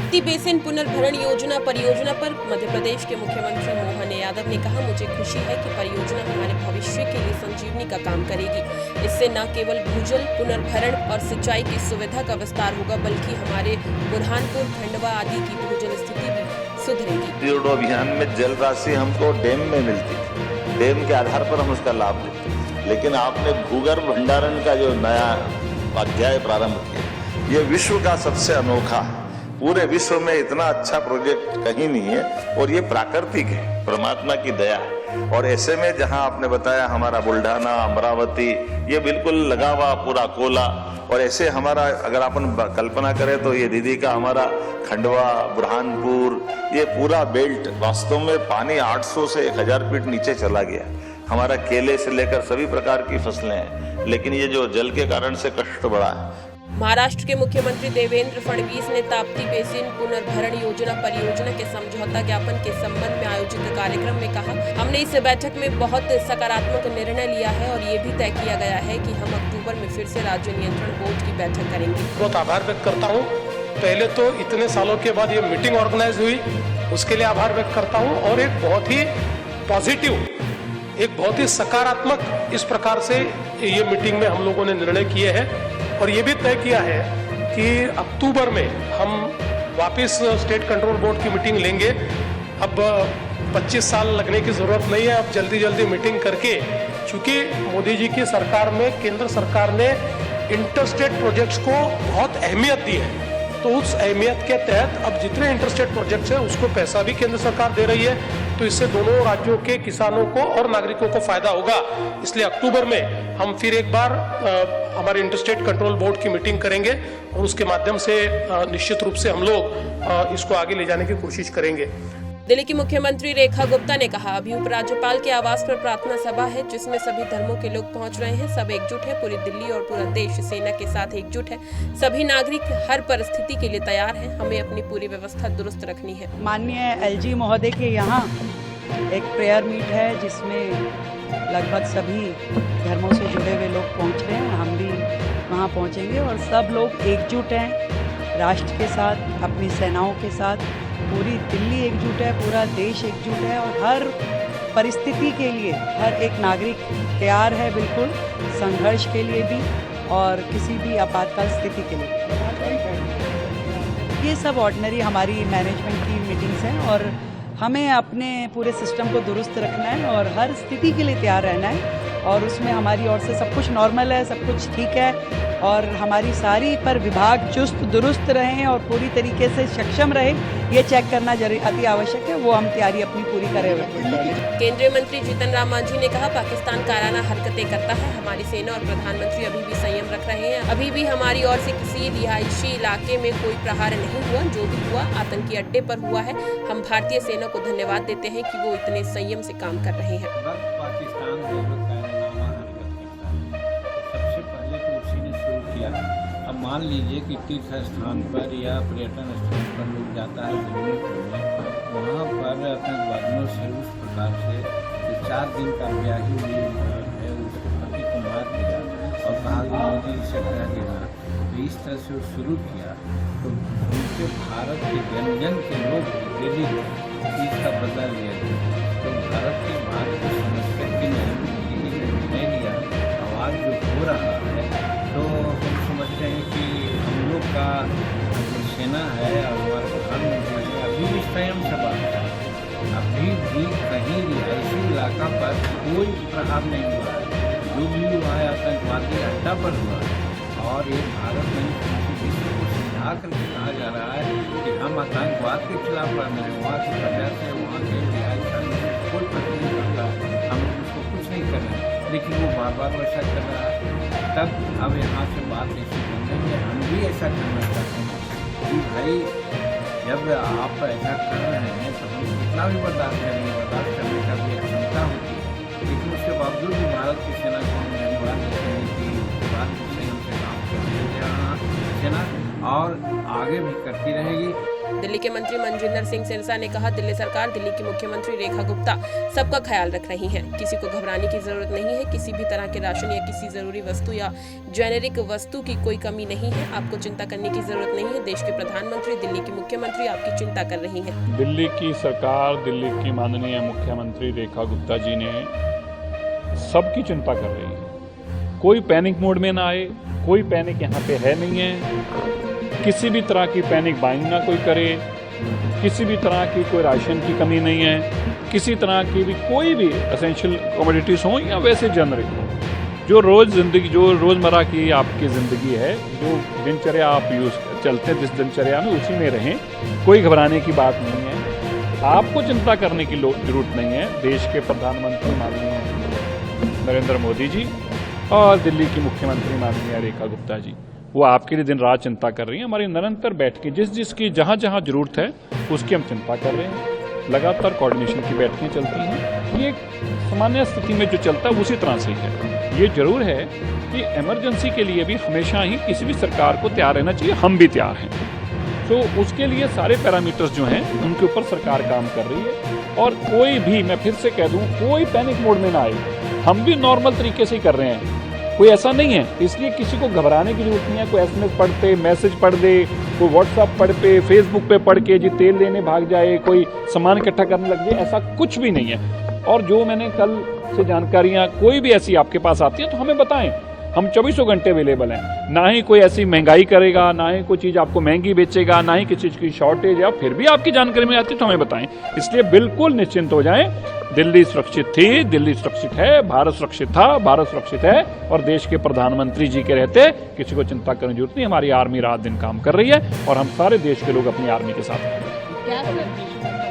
Tapti basin पुनर्भरण योजना परियोजना पर मध्य प्रदेश के मुख्यमंत्री मोहन यादव ने कहा, मुझे खुशी है कि परियोजना हमारे भविष्य के लिए संजीवनी का काम करेगी। इससे न केवल भूजल पुनर्भरण और सिंचाई की सुविधा का विस्तार होगा, बल्कि हमारे बुरहानपुर, खंडवा आदि की भूजल स्थिति भी सुधरेगी। जोड़ो अभियान में जल राशि हमको डैम में मिलती थी, डैम के आधार पर हम उसका लाभ लेते, लेकिन आपने भूगर्भ भंडारण का जो नया अध्याय प्रारंभ किया, ये विश्व का सबसे अनोखा, पूरे विश्व में इतना अच्छा प्रोजेक्ट कहीं नहीं है और ये प्राकृतिक है, परमात्मा की दया है। और ऐसे में जहां आपने बताया हमारा बुल्ढाना, अमरावती, ये बिल्कुल लगा हुआ पूरा कोला, और ऐसे हमारा अगर अपन कल्पना करें तो ये दीदी का हमारा खंडवा, बुरहानपुर, ये पूरा बेल्ट वास्तव में पानी 800 से 1000 फीट नीचे चला गया। हमारा केले से लेकर सभी प्रकार की फसलें हैं, लेकिन ये जो जल के कारण से कष्ट बढ़ा है। महाराष्ट्र के मुख्यमंत्री देवेंद्र फडणवीस ने ताप्ती बेसिन पुनर्भरण योजना परियोजना के समझौता ज्ञापन के संबंध में आयोजित कार्यक्रम में कहा, हमने इस बैठक में बहुत सकारात्मक निर्णय लिया है और ये भी तय किया गया है कि हम अक्टूबर में फिर से राज्य नियंत्रण बोर्ड की बैठक करेंगे। बहुत आभार व्यक्त करता हूँ। पहले तो इतने सालों के बाद ये मीटिंग ऑर्गेनाइज हुई, उसके लिए आभार व्यक्त करता हूँ। और एक बहुत ही पॉजिटिव, एक बहुत ही सकारात्मक इस प्रकार से ये मीटिंग में हम लोगों ने निर्णय किए हैं और ये भी तय किया है कि अक्टूबर में हम वापस स्टेट कंट्रोल बोर्ड की मीटिंग लेंगे। अब 25 साल लगने की जरूरत नहीं है, अब जल्दी जल्दी मीटिंग करके, चूंकि मोदी जी की सरकार में केंद्र सरकार ने इंटरस्टेट प्रोजेक्ट्स को बहुत अहमियत दी है, तो उस अहमियत के तहत अब जितने इंटरस्टेट प्रोजेक्ट्स हैं उसको पैसा भी केंद्र सरकार दे रही है, तो इससे दोनों राज्यों के किसानों को और नागरिकों को फायदा होगा। इसलिए अक्टूबर में हम फिर एक बार हमारे इंटरस्टेट कंट्रोल बोर्ड की मीटिंग करेंगे और उसके माध्यम से निश्चित रूप से हम लोग इसको आगे ले जाने की कोशिश करेंगे। दिल्ली की मुख्यमंत्री रेखा गुप्ता ने कहा, अभी उपराज्यपाल के आवास पर प्रार्थना सभा है जिसमें सभी धर्मों के लोग पहुंच रहे हैं। सब एकजुट है, पूरी दिल्ली और पूरा देश सेना के साथ एकजुट है। सभी नागरिक हर परिस्थिति के लिए तैयार हैं। हमें अपनी पूरी व्यवस्था दुरुस्त रखनी है। माननीय एलजी महोदय के यहाँ एक प्रेयर मीट है जिसमें लगभग सभी धर्मों से जुड़े हुए लोग पहुँच रहे हैं। हम भी वहाँ पहुँचेंगे और सब लोग एकजुट हैं राष्ट्र के साथ, अपनी सेनाओं के साथ। पूरी दिल्ली एकजुट है, पूरा देश एकजुट है और हर परिस्थिति के लिए हर एक नागरिक तैयार है, बिल्कुल संघर्ष के लिए भी और किसी भी आपातकाल स्थिति के लिए। ये सब ऑर्डिनरी हमारी मैनेजमेंट की मीटिंग्स हैं और हमें अपने पूरे सिस्टम को दुरुस्त रखना है और हर स्थिति के लिए तैयार रहना है और उसमें हमारी ओर से सब कुछ नॉर्मल है, सब कुछ ठीक है और हमारी सारी पर विभाग चुस्त दुरुस्त रहें और पूरी तरीके से सक्षम रहे, ये चेक करना अति आवश्यक है। वो हम तैयारी अपनी पूरी करे हुए। केंद्रीय मंत्री जीतन राम मांझी ने कहा, पाकिस्तान काराना हरकतें करता है। हमारी सेना और प्रधानमंत्री अभी भी संयम रख रहे हैं। अभी भी हमारी ओर से किसी रिहायशी इलाके में कोई प्रहार नहीं हुआ। जो भी हुआ आतंकी अड्डे पर हुआ है। हम भारतीय सेना को धन्यवाद देते हैं कि वो इतने संयम से काम कर रहे हैं। अब मान लीजिए कि तीर्थ स्थान पर या पर्यटन स्थल पर लोग जाता है घूमने फिरने, वहाँ पर आतंकवादियों से उस प्रकार से 4 दिन का ब्याही हुई है उसके पति को मार दिया और कहा कि मोदी जी से कह देना, तो इस तरह से वो शुरू किया। तो उनके भारत के जन जन के लोग दिल्ली इसका बदला लिया गया। तो भारत के बात को समझ करके नहीं लिया, आवाज़ जो हो रहा है, तो हम समझते हैं कि हम लोग का जो सेना है और हमारे प्रधानमंत्री है अभी भी स्वयं से बात है। अभी भी कहीं रिहायशी इलाका पर कोई प्रहार नहीं हुआ है। जो भी हुआ है आतंकवादी अड्डा पर हुआ है और ये भारत में विश्व को समझा करके कहा जा रहा है कि हम आतंकवाद के खिलाफ लड़ रहे हैं। वहाँ की वजह से वहाँ के रिहायशी में कोई फर्क नहीं पड़ता, हम उसको कुछ नहीं कर रहे हैं, लेकिन वो बार बार वैसा कर रहा है। तब अब यहाँ से बात ऐसी बन रही है, हम भी ऐसा करना चाहते हैं कि भाई जब आप ऐसा कर रहे हैं तो हम कितना भी बर्दाश्त करेंगे, बर्दाश्त करने का भी क्षमता होती है। लेकिन उसके बावजूद भी भारत की सेना को हम धन्यवाद देते हैं कि बात से हमसे काम कर रही है सेना और आगे भी करती रहेगी। दिल्ली के मंत्री मनजिंदर सिंह सिरसा ने कहा, दिल्ली सरकार, दिल्ली की मुख्यमंत्री रेखा गुप्ता सबका ख्याल रख रही हैं। किसी को घबराने की जरूरत नहीं है। किसी भी तरह के राशन या किसी जरूरी वस्तु या जेनेरिक वस्तु की कोई कमी नहीं है। आपको चिंता करने की जरूरत नहीं है। देश के प्रधानमंत्री, दिल्ली की मुख्यमंत्री आपकी चिंता कर रही हैं। दिल्ली की सरकार, दिल्ली की माननीय मुख्यमंत्री रेखा गुप्ता जी ने सबकी चिंता कर रही है। कोई पैनिक मोड में ना आए, कोई पैनिक यहाँ पे है नहीं है। किसी भी तरह की पैनिक बाइंग ना कोई करे, किसी भी तरह की कोई राशन की कमी नहीं है, किसी तरह की भी कोई भी एसेंशियल कमोडिटीज़ हो या वैसे जनरिक हो, जो रोज़मर्रा की आपकी ज़िंदगी है, जो दिनचर्या आप चलते हैं, जिस दिनचर्या में उसी में रहें। कोई घबराने की बात नहीं है। आपको चिंता करने की जरूरत नहीं है। देश के प्रधानमंत्री माननीय नरेंद्र मोदी जी और दिल्ली की मुख्यमंत्री माननीय रेखा गुप्ता जी, वो आपके लिए दिन रात चिंता कर रही हैं। हमारी निरंतर बैठकें जिसकी जहाँ जहाँ जरूरत है उसकी हम चिंता कर रहे हैं। लगातार कोऑर्डिनेशन की बैठकें चलती हैं। ये सामान्य स्थिति में जो चलता है उसी तरह से है। ये जरूर है कि इमरजेंसी के लिए भी हमेशा ही किसी भी सरकार को तैयार रहना चाहिए। हम भी तैयार हैं। तो उसके लिए सारे पैरामीटर्स जो हैं उनके ऊपर सरकार काम कर रही है। और कोई भी, मैं फिर से कह दूं, कोई पैनिक मोड में ना आए। हम भी नॉर्मल तरीके से ही कर रहे हैं। कोई ऐसा नहीं है, इसलिए किसी को घबराने की जरूरत नहीं है। कोई SMS पढ़ते, मैसेज पढ़ दे, कोई व्हाट्सएप पढ़ पे, फेसबुक पे पढ़ के जी तेल लेने भाग जाए, कोई सामान इकट्ठा करने लग जाए, ऐसा कुछ भी नहीं है। और जो मैंने कल से जानकारियां कोई भी ऐसी आपके पास आती है तो हमें बताएं। हम 24 घंटे अवेलेबल हैं। ना ही कोई ऐसी महंगाई करेगा, ना ही कोई चीज़ आपको महंगी बेचेगा, ना ही किसी चीज़ की शॉर्टेज, या फिर भी आपकी जानकारी में आती है तो हमें बताएं। इसलिए बिल्कुल निश्चिंत हो जाएं। दिल्ली सुरक्षित थी, दिल्ली सुरक्षित है, भारत सुरक्षित था, भारत सुरक्षित है। और देश के प्रधानमंत्री जी के रहते किसी को चिंता करने की जरूरत नहीं। हमारी आर्मी रात दिन काम कर रही है और हम सारे देश के लोग अपनी आर्मी के साथ हैं।